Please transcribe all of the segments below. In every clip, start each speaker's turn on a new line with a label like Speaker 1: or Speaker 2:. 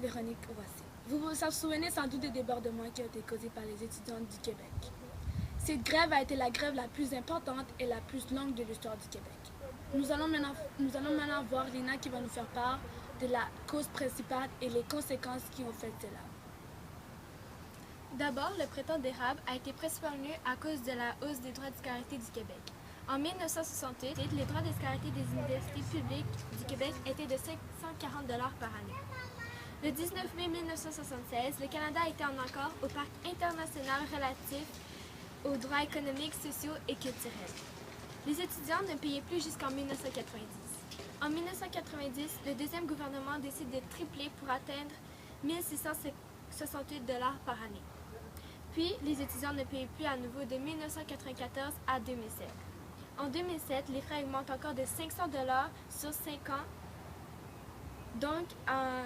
Speaker 1: Véronique Ouassi. Vous vous souvenez sans doute des débordements qui ont été causés par les étudiants du Québec. Cette grève a été la grève la plus importante et la plus longue de l'histoire du Québec. Nous allons maintenant voir Lina qui va nous faire part de la cause principale et les conséquences qui ont fait cela.
Speaker 2: D'abord, le printemps d'érable a été principalement à cause de la hausse des droits de scolarité du Québec. En 1968, les droits de scolarité des universités publiques du Québec étaient de 540 $ par année. Le 19 mai 1976, le Canada était en accord au Pacte international relatif aux droits économiques, sociaux et culturels. Les étudiants ne payaient plus jusqu'en 1990. En 1990, le deuxième gouvernement décide de tripler pour atteindre 1 668 $ par année. Puis, les étudiants ne payaient plus à nouveau de 1994 à 2007. En 2007, les frais augmentent encore de 500 $ sur 5 ans, donc à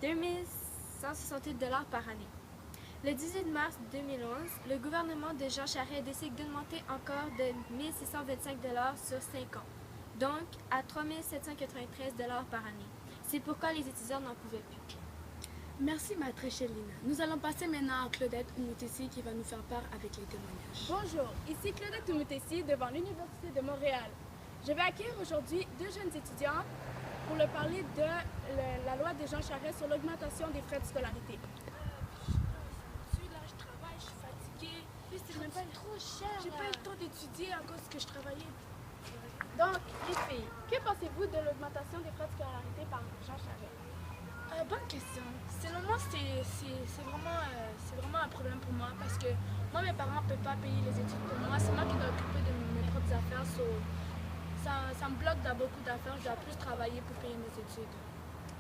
Speaker 2: 2 168 $ par année. Le 18 mars 2011, le gouvernement de Jean Charest décide d'augmenter encore de 1 625 $ sur 5 ans, donc à 3 793 $ par année. C'est pourquoi les étudiants n'en pouvaient plus.
Speaker 1: Merci ma très chère Lina. Nous allons passer maintenant à Claudette Oumutessi qui va nous faire part avec les témoignages.
Speaker 3: Bonjour, ici Claudette Oumutessi devant l'Université de Montréal. Je vais accueillir aujourd'hui 2 jeunes étudiants pour leur parler de la loi de Jean Charest sur l'augmentation des frais de scolarité.
Speaker 1: Je travaille, je suis fatiguée.
Speaker 3: C'est même pas trop cher.
Speaker 1: J'ai pas eu le temps d'étudier à cause que je travaillais.
Speaker 3: Donc, les filles, que pensez-vous de l'augmentation des frais de scolarité par Jean Charest?
Speaker 1: Bonne question. Selon moi, c'est vraiment un problème pour moi parce que moi, mes parents ne peuvent pas payer les études pour moi. C'est moi qui dois occuper de mes propres affaires. Ça me bloque dans beaucoup d'affaires. Je dois plus travailler pour payer mes études.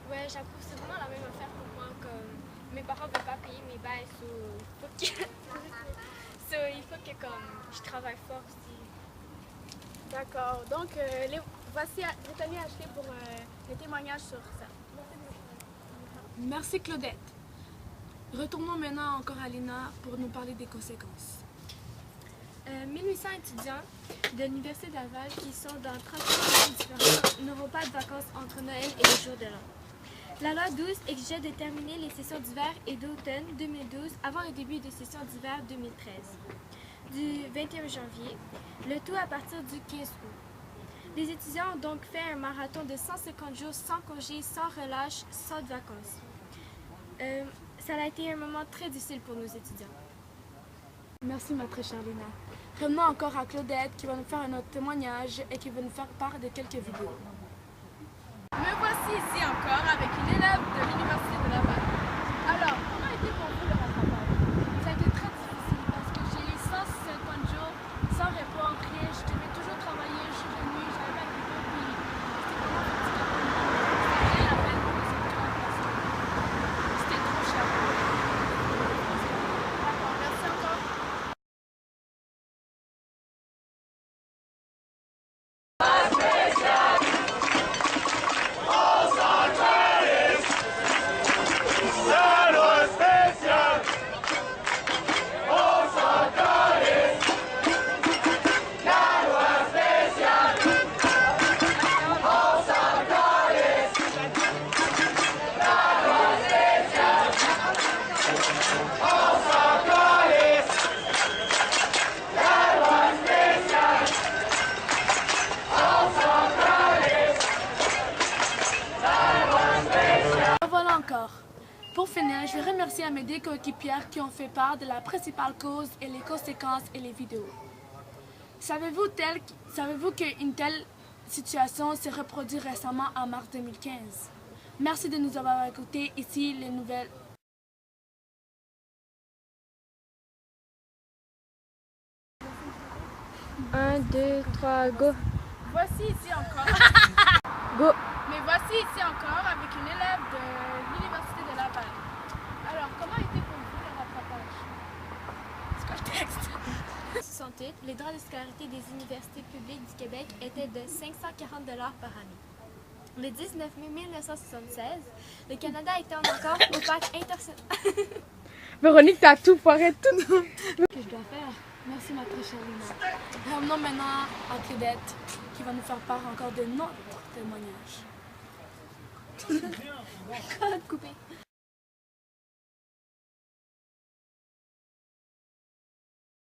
Speaker 2: Ouais, j'approuve, c'est vraiment la même affaire pour moi. Comme mes parents ne peuvent pas payer mes bails, il faut que comme, je travaille fort aussi.
Speaker 3: D'accord. Donc, voici Brittany acheté pour les témoignages sur ça.
Speaker 1: Merci Claudette. Retournons maintenant encore à Lina pour nous parler des conséquences.
Speaker 2: 1800 étudiants de l'Université de Laval qui sont dans 30 pays différents n'auront pas de vacances entre Noël et le jour de l'an. La loi 12 exigeait de terminer les sessions d'hiver et d'automne 2012 avant le début des sessions d'hiver 2013, du 21 janvier, le tout à partir du 15 août. Les étudiants ont donc fait un marathon de 150 jours sans congé, sans relâche, sans de vacances. Ça a été un moment très difficile pour nos étudiants.
Speaker 1: Merci ma très chère Lina. Revenons encore à Claudette qui va nous faire un autre témoignage et qui va nous faire part de quelques vidéos.
Speaker 3: Me voici ici encore avec une élève de l'Université de Laval. Alors, comment était pour vous le rattrapage?
Speaker 1: Ça a été très difficile parce que j'ai eu 150 jours sans repos, rien. Je devais toujours travailler, je suis venue, j'avais pas de repos, puis c'était vraiment fatigant pour moi. C'était rien la peine pour les étudiants à passer. C'était trop cher.
Speaker 3: D'accord, merci encore.
Speaker 1: Voilà encore. Pour finir, je vais remercier à mes 2 coéquipières qui ont fait part de la principale cause et les conséquences et les vidéos. Savez-vous qu'une telle situation s'est reproduite récemment en mars 2015? Merci de nous avoir écoutés. Ici, les nouvelles.
Speaker 2: 1, 2, 3, go!
Speaker 3: Voici ici encore.
Speaker 2: Go!
Speaker 3: Mais voici ici encore avec une élève de l'Université de Laval. Alors, comment était pour vous le rattrapage?
Speaker 1: C'est quoi le texte?
Speaker 2: 68, les droits de scolarité des universités publiques du Québec étaient de 540 $ par année. Le 19 mai 1976, le Canada était en accord au Pacte international.
Speaker 3: Véronique, t'as tout foiré, tout.
Speaker 1: Que je dois faire? Merci ma très chère Lina. Revenons maintenant à Claudette qui va nous faire part encore de notre témoignage.
Speaker 2: Code coupé.